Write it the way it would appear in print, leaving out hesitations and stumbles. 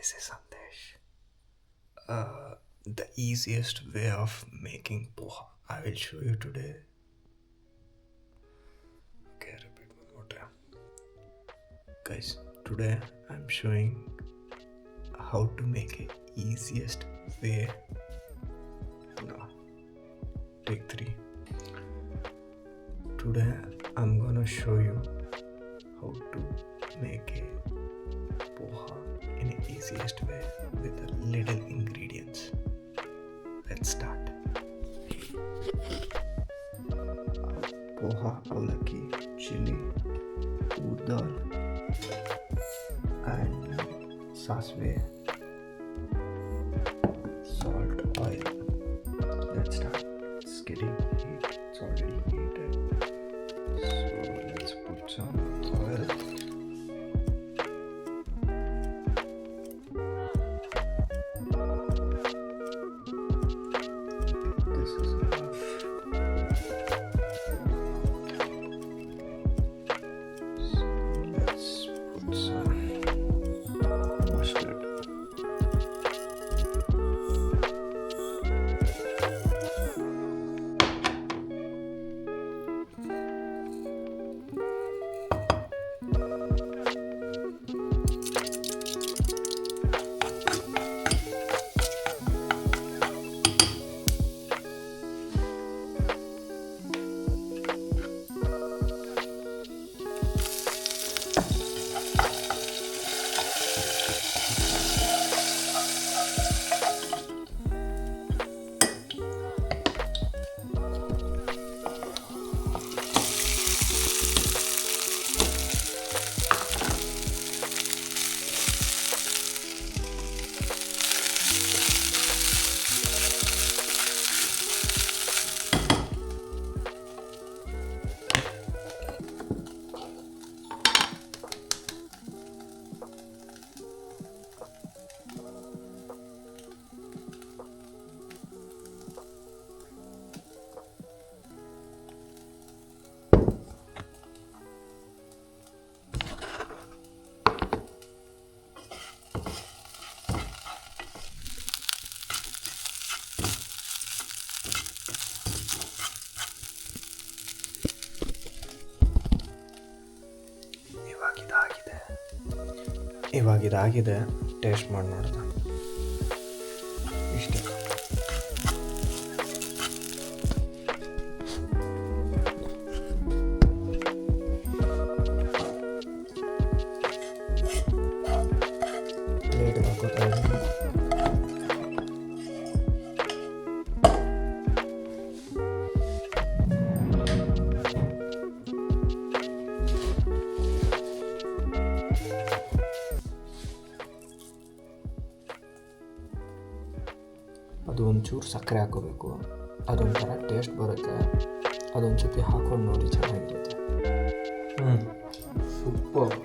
This is Sandesh. The easiest way of making poha I will show you today. Okay, repeat one more time. Guys, today I'm showing how to make a easiest way. No, take 3. Today I'm gonna show you how to make a poha in the easiest way with little ingredients. Let's start. Poha, avalaki, chili, udal, and sasve, salt, oil. Let's start. It's getting heat. It's already heated. So let's put some oil. This is enough. So let's put some mustard. ಇವಾಗ ಇದಾಗಿದೆ, taste ಮಾಡಿ ನೋಡೋಣ. ಇಷ್ಟೇ. ಪ್ಲೇಟ್ಗೆ ಹಾಕೋತಾ ಇದ್ದೀನಿ. ಅದು ಒಂಚೂರು ಸಕ್ಕರೆ ಹಾಕೋಬೇಕು, ಅದೊಂಥರ ಟೇಸ್ಟ್ ಬರುತ್ತೆ. ಅದೊಂದು ಸತಿ ಹಾಕೊಂಡು ನೋಡಿ, ಚೆನ್ನಾಗಿರುತ್ತೆ. ಸೂಪರ್.